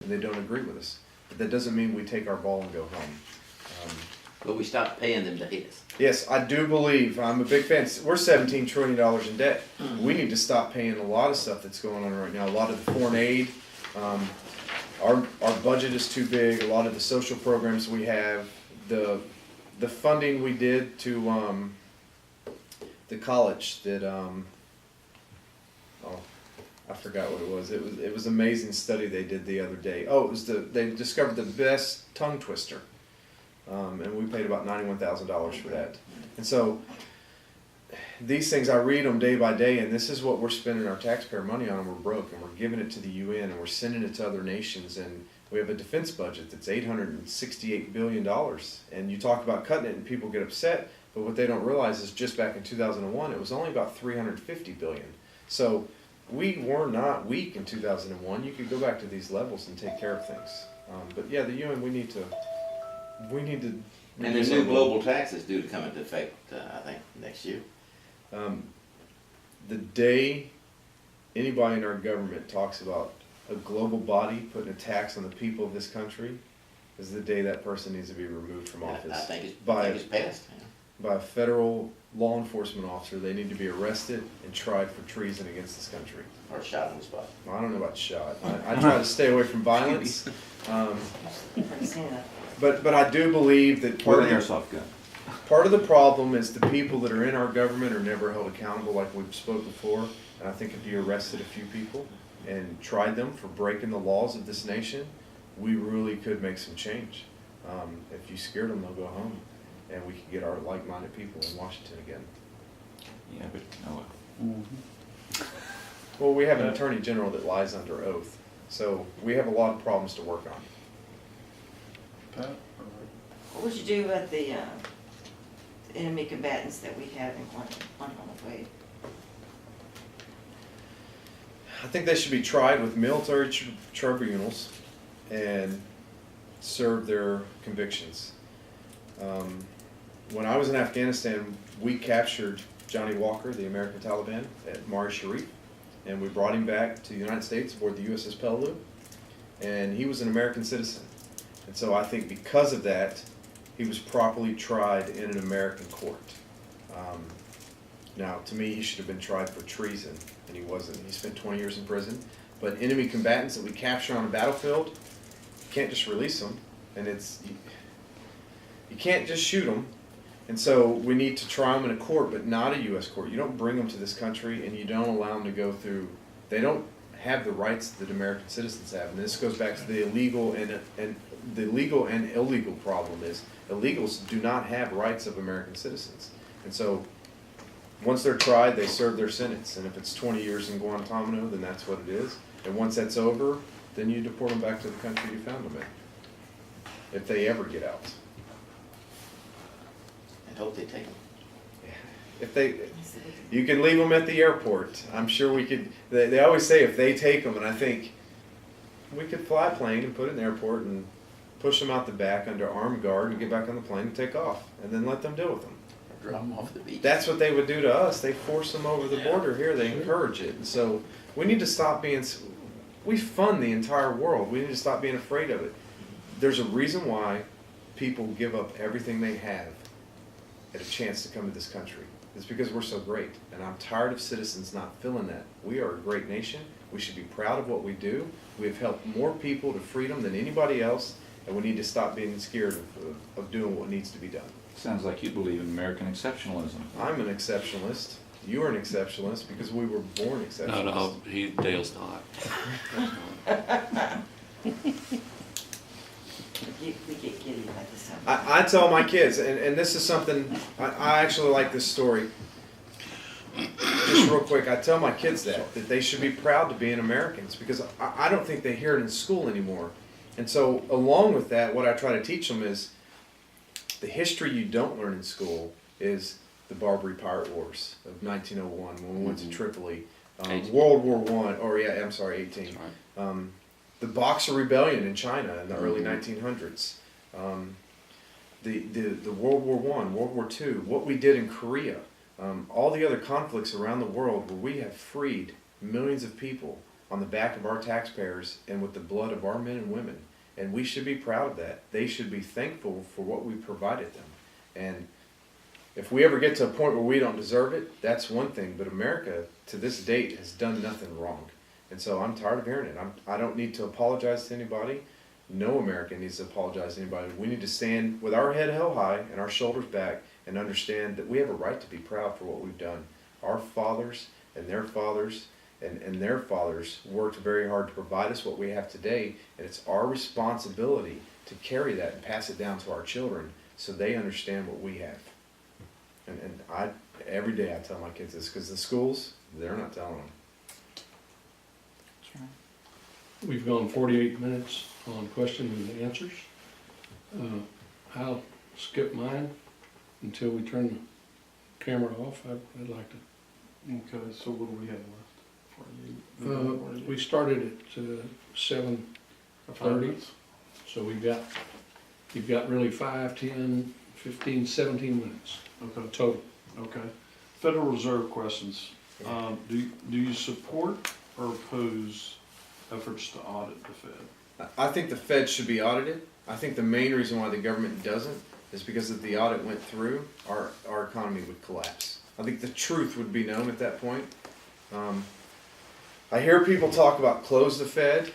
and they don't agree with us. But that doesn't mean we take our ball and go home. But we stopped paying them to hate us. Yes, I do believe, I'm a big fan, we're $17 trillion in debt. We need to stop paying a lot of stuff that's going on right now, a lot of the foreign aid. Our budget is too big, a lot of the social programs we have, the funding we did to the college that, I forgot what it was. It was an amazing study they did the other day. Oh, it was they discovered the best tongue twister. And we paid about $91,000 for that. And so these things, I read them day by day, and this is what we're spending our taxpayer money on, and we're broke, and we're giving it to the UN, and we're sending it to other nations, and we have a defense budget that's $868 billion. And you talk about cutting it, and people get upset, but what they don't realize is just back in 2001, it was only about $350 billion. So we were not weak in 2001. You could go back to these levels and take care of things. But yeah, the UN, we need to. And there's new global taxes due to come into effect, I think, next year. The day anybody in our government talks about a global body putting a tax on the people of this country is the day that person needs to be removed from office. I think it's passed. Yeah. By a federal law enforcement officer. They need to be arrested and tried for treason against this country. Or shot on the spot. Well, I don't know about shot. I try to stay away from violence. But I do believe that Or an airsoft gun. part of the problem is the people that are in our government are never held accountable, like we've spoke before. And I think if you arrested a few people and tried them for breaking the laws of this nation, we really could make some change. If you scared them, they'll go home, and we could get our like-minded people in Washington again. Yeah, but no. Well, we have an attorney general that lies under oath, so we have a lot of problems to work on. What would you do with the enemy combatants that we have in Guantanamo? I think they should be tried with military tribunals and serve their convictions. When I was in Afghanistan, we captured Johnny Walker, the American Taliban, at Mari Sharif, and we brought him back to the United States aboard the USS Peleliu, and he was an American citizen. And so I think because of that, he was properly tried in an American court. Now, to me, he should have been tried for treason, and he wasn't. He spent 20 years in prison. But enemy combatants that we capture on a battlefield, you can't just release them, and you can't just shoot them. And so we need to try them in a court, but not a U.S. court. You don't bring them to this country, and you don't allow them to go through. They don't have the rights that American citizens have, and this goes back to the illegal and the legal and illegal problem is illegals do not have rights of American citizens, and so once they're tried, they serve their sentence, and if it's 20 years in Guantanamo, then that's what it is, and once that's over, then you deport them back to the country you found them in, if they ever get out. And hope they take them. If you can leave them at the airport. I'm sure we could. They always say if they take them, and I think we could fly a plane and put it in the airport and push them out the back under armed guard and get back on the plane and take off, and then let them deal with them. Or drop them off the beach. That's what they would do to us. They force them over the border here. They encourage it, and so we need to stop being. We fund the entire world. We need to stop being afraid of it. There's a reason why people give up everything they have at a chance to come to this country. It's because we're so great, and I'm tired of citizens not feeling that. We are a great nation. We should be proud of what we do. We have helped more people to freedom than anybody else, and we need to stop being scared of doing what needs to be done. Sounds like you believe in American exceptionalism. I'm an exceptionalist. You are an exceptionalist because we were born exceptionalists. No, Dale's not. We get giddy about this time. I tell my kids, and this is something, I actually like this story. Just real quick, I tell my kids that they should be proud to be Americans because I don't think they hear it in school anymore. And so along with that, what I try to teach them is the history you don't learn in school is the Barbary Pirate Wars of 1901 when we went to Tripoli, World War I, or yeah, I'm sorry, 18. The Boxer Rebellion in China in the early 1900s, the World War I, World War II, what we did in Korea, all the other conflicts around the world where we have freed millions of people on the back of our taxpayers and with the blood of our men and women. And we should be proud of that. They should be thankful for what we provided them. And if we ever get to a point where we don't deserve it, that's one thing. But America, to this date, has done nothing wrong. And so I'm tired of hearing it. I don't need to apologize to anybody. No American needs to apologize to anybody. We need to stand with our head held high and our shoulders back and understand that we have a right to be proud for what we've done. Our fathers and their fathers and their fathers worked very hard to provide us what we have today, and it's our responsibility to carry that and pass it down to our children so they understand what we have. And I every day I tell my kids this, because the schools, they're not telling them. We've gone 48 minutes on questions and answers. I'll skip mine until we turn the camera off. I'd like to. Okay, so what do we have left for you? We started at 7:30, so you've got really 5, 10, 15, 17 minutes Okay, total. okay. Federal Reserve questions. Do you support or oppose efforts to audit the Fed? I think the Fed should be audited. I think the main reason why the government doesn't is because if the audit went through, our economy would collapse. I think the truth would be known at that point. I hear people talk about close the Fed.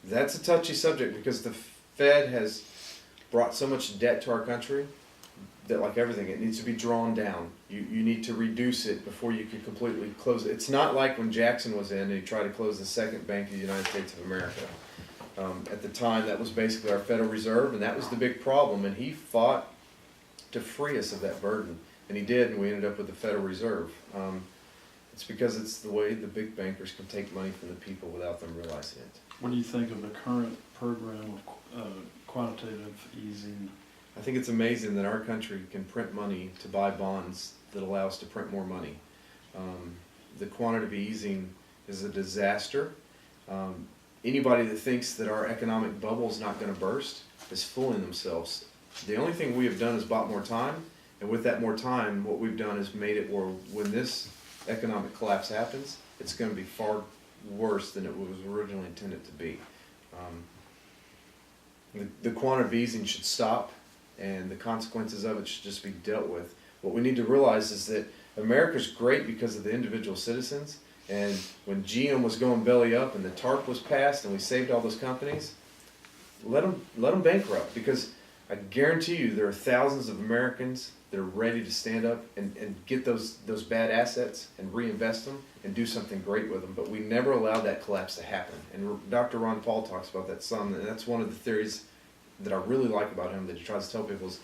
That's a touchy subject because the Fed has brought so much debt to our country that, like everything, it needs to be drawn down. You need to reduce it before you can completely close it. It's not like when Jackson was in and he tried to close the second bank of the United States of America. At the time, that was basically our Federal Reserve, and that was the big problem, and he fought to free us of that burden, and he did, and we ended up with the Federal Reserve. It's because it's the way the big bankers can take money from the people without them realizing it. What do you think of the current program of quantitative easing? I think it's amazing that our country can print money to buy bonds that allow us to print more money. The quantitative easing is a disaster. Anybody that thinks that our economic bubble is not going to burst is fooling themselves. The only thing we have done is bought more time, and with that more time, what we've done is made it where when this economic collapse happens, it's going to be far worse than it was originally intended to be. The quantitative easing should stop, and the consequences of it should just be dealt with. What we need to realize is that America's great because of the individual citizens, and when GM was going belly up and the TARP was passed and we saved all those companies, let them bankrupt, because I guarantee you there are thousands of Americans that are ready to stand up and get those bad assets and reinvest them and do something great with them. But we never allowed that collapse to happen. And Dr. Ron Paul talks about that some, and that's one of the theories that I really like about him, that he tries to tell people is,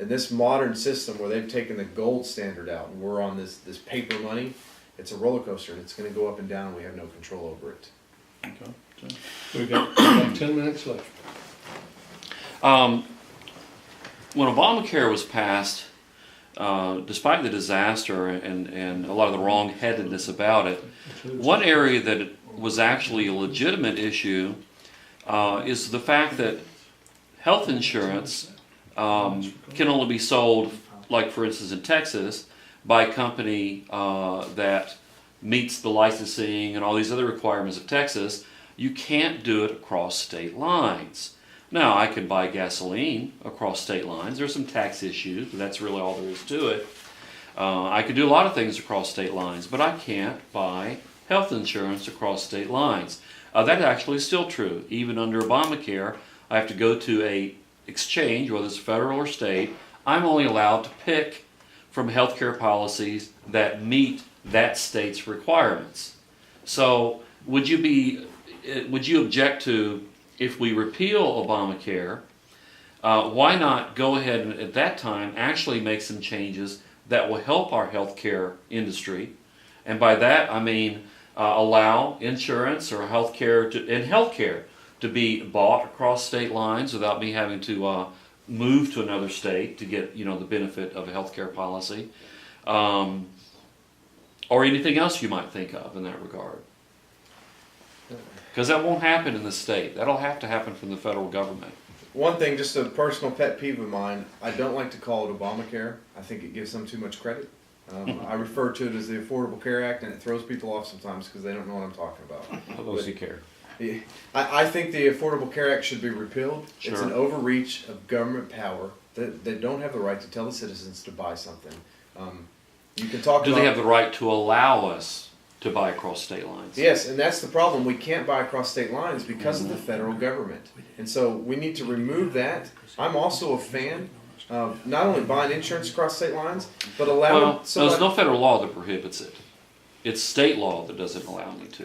in this modern system where they've taken the gold standard out and we're on this paper money, it's a roller coaster and it's going to go up and down and we have no control over it. Okay. We've got 10 minutes left. When Obamacare was passed, despite the disaster and a lot of the wrong-headedness about it, one area that it was actually a legitimate issue is the fact that health insurance can only be sold, like for instance in Texas, by a company that meets the licensing and all these other requirements of Texas. You can't do it across state lines. Now, I can buy gasoline across state lines. There's some tax issues, but that's really all there is to it. I could do a lot of things across state lines, but I can't buy health insurance across state lines. That actually is still true. Even under Obamacare, I have to go to a exchange, whether it's federal or state. I'm only allowed to pick from healthcare policies that meet that state's requirements. So, would you object to, if we repeal Obamacare, why not go ahead and at that time actually make some changes that will help our healthcare industry? And by that I mean allow insurance or healthcare to be bought across state lines without me having to move to another state to get the benefit of a healthcare policy, or anything else you might think of in that regard. Because that won't happen in the state. That'll have to happen from the federal government. One thing, just a personal pet peeve of mine, I don't like to call it Obamacare. I think it gives them too much credit. I refer to it as the Affordable Care Act, and it throws people off sometimes because they don't know what I'm talking about. How those who care. I think the Affordable Care Act should be repealed. It's an Sure. overreach of government power that they don't have the right to tell the citizens to buy something. You can talk Do about. they have the right to allow us to buy across state lines? Yes, and that's the problem. We can't buy across state lines because of the federal government. And so we need to remove that. I'm also a fan of not only buying insurance across state lines, but allowing Well, somebody. there's no federal law that prohibits it. It's state law that doesn't allow me to.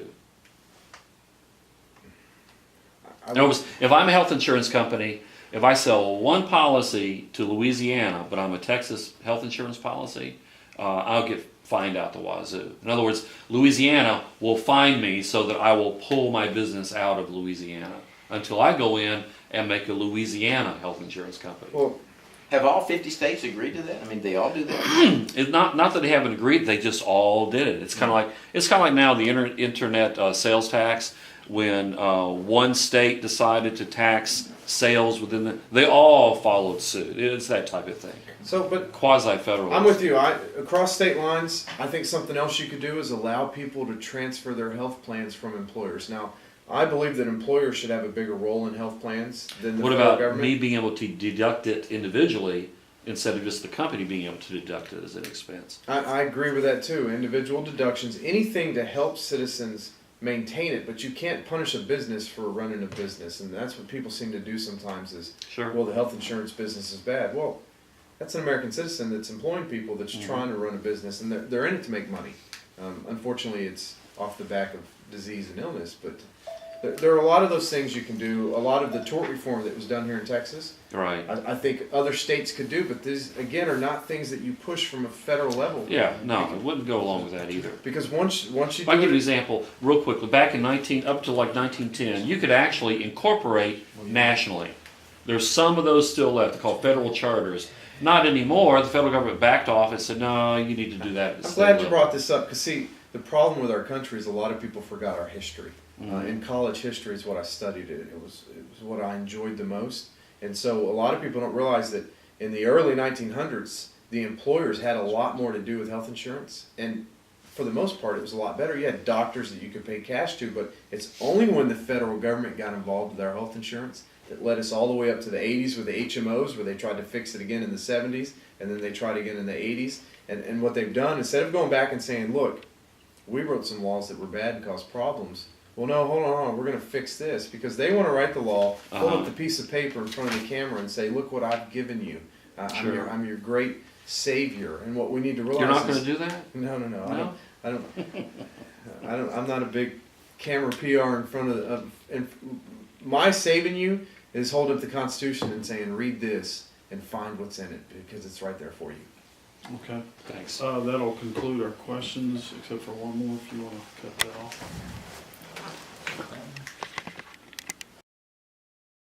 In other words, if I'm a health insurance company, if I sell one policy to Louisiana, but I'm a Texas health insurance policy, I'll get fined out the wazoo. In other words, Louisiana will fine me so that I will pull my business out of Louisiana until I go in and make a Louisiana health insurance company. Well, Have all 50 states agreed to that? I mean, they all do that? It's not that they haven't agreed; they just all did it. It's kind of like now the internet sales tax. When one state decided to tax sales within they all followed suit. It's that type of thing. so, but Quasi-federal. I'm with you. Across state lines, I think something else you could do is allow people to transfer their health plans from employers. Now, I believe that employers should have a bigger role in health plans than the What federal about government. me being able to deduct it individually instead of just the company being able to deduct it as an expense? I agree with that too. Individual deductions, anything to help citizens maintain it, but you can't punish a business for running a business, and that's what people seem to do sometimes is, Sure. well, the health insurance business is bad. Well, that's an American citizen that's employing people that's trying to run a business, and they're in it to make money. Unfortunately, it's off the back of disease and illness, but there are a lot of those things you can do. A lot of the tort reform that was done here in Texas, Right. I think other states could do, but these, again, are not things that you push from a federal level. Yeah. No, I wouldn't go along with that either. Because once you I'll do give you an it, example real quickly. Back in up to like 1910, you could actually incorporate nationally. There's some of those still left, called federal charters. Not anymore. The federal government backed off and said, no, you need to do that. At the I'm state glad you level." brought this up because see, the problem with our country is a lot of people forgot our history. In college, history is what I studied. It was what I enjoyed the most, and so a lot of people don't realize that in the early 1900s, the employers had a lot more to do with health insurance, and for the most part, it was a lot better. You had doctors that you could pay cash to, but it's only when the federal government got involved with our health insurance that led us all the way up to the 80s with the HMOs, where they tried to fix it again in the 70s, and then they tried again in the 80s. And what they've done, instead of going back and saying, look, we wrote some laws that were bad and caused problems. Well, no, hold on, we're going to fix this. Because they want to write the law, hold up the piece of paper in front of the camera and say, look what I've given you. Sure. I'm your great savior. And what we need to realize You're not is... going to do that? No. No? I'm not a big camera PR in front of my saving you is holding up the Constitution and saying, read this and find what's in it because it's right there for you. Okay. Thanks. That'll conclude our questions, except for one more if you want to cut that off.